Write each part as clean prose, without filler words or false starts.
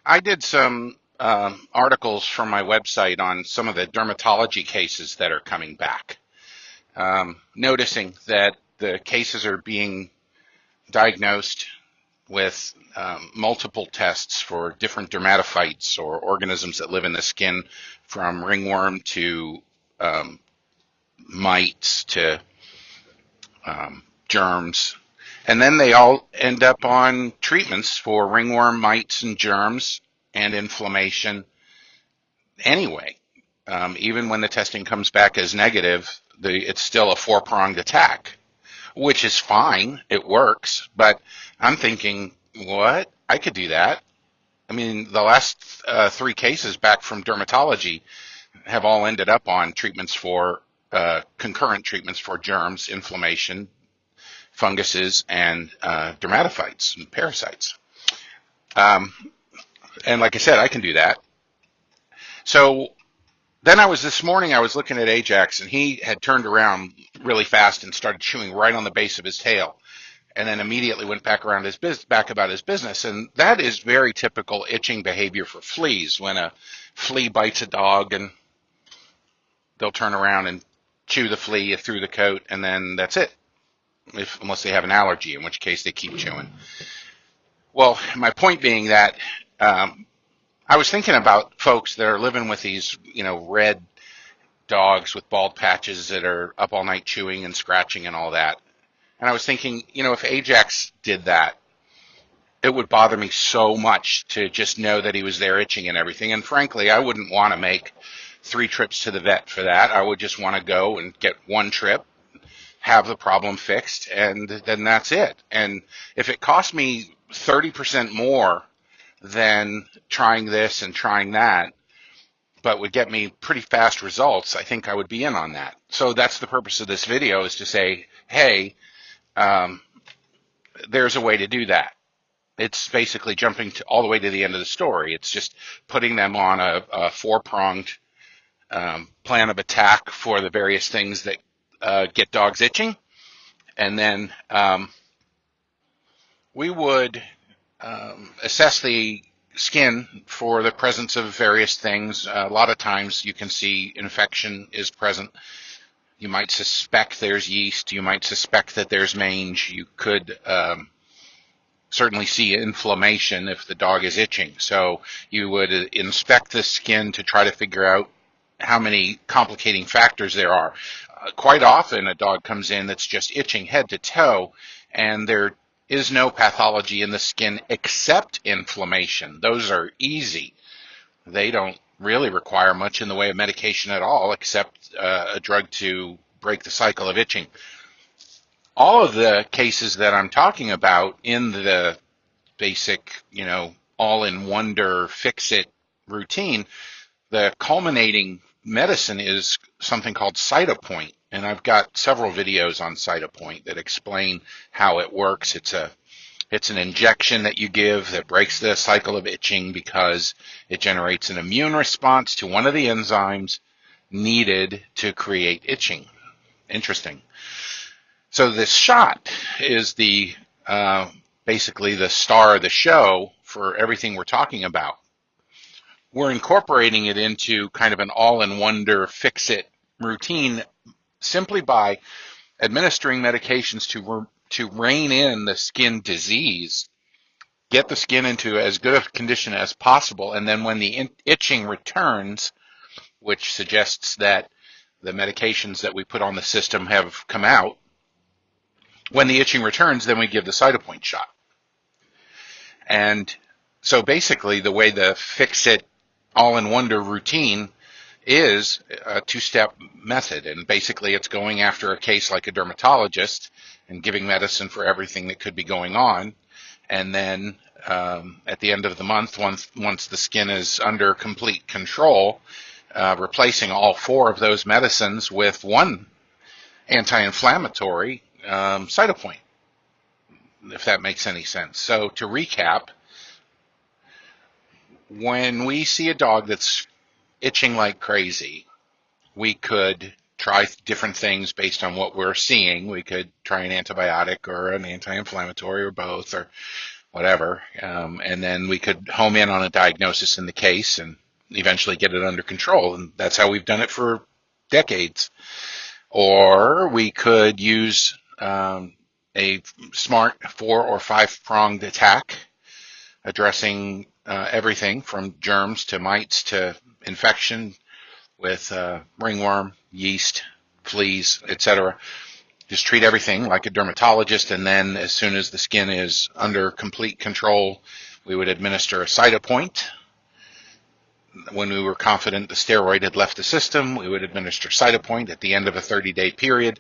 I did some articles from my website on some of the dermatology cases that are coming back, noticing that the cases are being diagnosed with multiple tests for different dermatophytes or organisms that live in the skin, from ringworm to um, mites to germs. And then they all end up on treatments for ringworm, mites, and germs and inflammation anyway. Even when the testing comes back as negative, it's still a four-pronged attack, which is fine. It works. But I'm thinking, what? I could do that. I mean, the last three cases back from dermatology have all ended up on treatments for concurrent treatments for germs, inflammation, funguses, and dermatophytes and parasites. Um, and like I said, I can do that. So then this morning I was looking at Ajax, and he had turned around really fast and started chewing right on the base of his tail, and then immediately went back around back about his business. And that is very typical itching behavior for fleas. When a flea bites a dog, and they'll turn around and chew the flea through the coat, and then that's it. Unless they have an allergy, in which case they keep chewing. Well, my point being that I was thinking about folks that are living with these, red dogs with bald patches that are up all night chewing and scratching and all that. And I was thinking, if Ajax did that, it would bother me so much to just know that he was there itching and everything. And frankly, I wouldn't want to make 3 trips to the vet for that. I would just want to go and get 1 trip, have the problem fixed, and then that's it. And if it cost me 30% more than trying this and trying that, but would get me pretty fast results, I think I would be in on that. So that's the purpose of this video, is to say, hey, there's a way to do that. It's basically jumping all the way to the end of the story. It's just putting them on a 4-pronged plan of attack for the various things that get dogs itching. And then we would assess the skin for the presence of various things. A lot of times you can see infection is present. You might suspect there's yeast. You might suspect that there's mange. You could certainly see inflammation if the dog is itching. So you would inspect the skin to try to figure out how many complicating factors there are. Quite often a dog comes in that's just itching head to toe, and there is no pathology in the skin except inflammation. Those are easy. They don't really require much in the way of medication at all, except a drug to break the cycle of itching. All of the cases that I'm talking about in the basic, all-in-wonder fix-it routine, the culminating medicine is something called Cytopoint. And I've got several videos on Cytopoint that explain how it works. It's an injection that you give that breaks the cycle of itching because it generates an immune response to one of the enzymes needed to create itching. Interesting. So this shot is basically the star of the show for everything we're talking about. We're incorporating it into kind of an all-in-wonder fix-it routine simply by administering medications to rein in the skin disease, get the skin into as good a condition as possible, and then when the itching returns, which suggests that the medications that we put on the system have come out, when the itching returns, then we give the Cytopoint shot. And so basically the way the fix-it all-in-wonder routine is a 2-step method, and basically it's going after a case like a dermatologist and giving medicine for everything that could be going on, and then at the end of the month, once the skin is under complete control, replacing all 4 of those medicines with 1 anti-inflammatory, Cytopoint, if that makes any sense. So to recap, when we see a dog that's itching like crazy, we could try different things based on what we're seeing. We could try an antibiotic or an anti-inflammatory or both, or whatever, and then we could home in on a diagnosis in the case and eventually get it under control. And that's how we've done it for decades. Or we could use a smart 4 or 5 pronged attack, addressing everything from germs to mites to infection with ringworm, yeast, fleas, etc. Just treat everything like a dermatologist, and then as soon as the skin is under complete control, we would administer a Cytopoint. When we were confident the steroid had left the system, we would administer Cytopoint at the end of a 30-day period,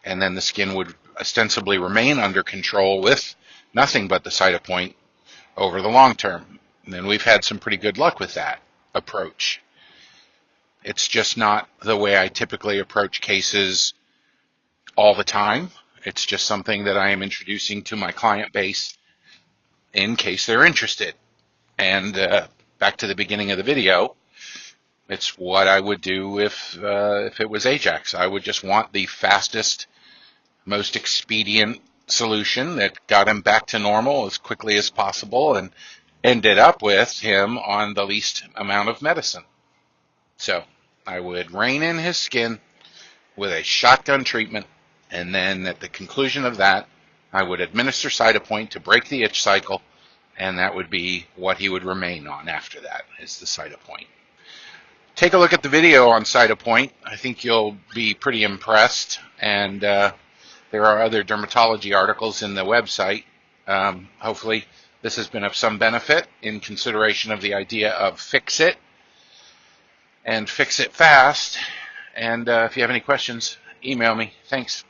and then the skin would ostensibly remain under control with nothing but the Cytopoint over the long term. And then we've had some pretty good luck with that approach. It's just not the way I typically approach cases all the time. It's just something that I am introducing to my client base in case they're interested. And back to the beginning of the video, it's what I would do if it was Ajax. I would just want the fastest, most expedient solution that got him back to normal as quickly as possible and ended up with him on the least amount of medicine. So I would rein in his skin with a shotgun treatment, and then at the conclusion of that, I would administer Cytopoint to break the itch cycle, and that would be what he would remain on after that, is the Cytopoint. Take a look at the video on Cytopoint. I think you'll be pretty impressed, and there are other dermatology articles in the website. Hopefully this has been of some benefit in consideration of the idea of fix it, and fix it fast. And if you have any questions, email me. Thanks.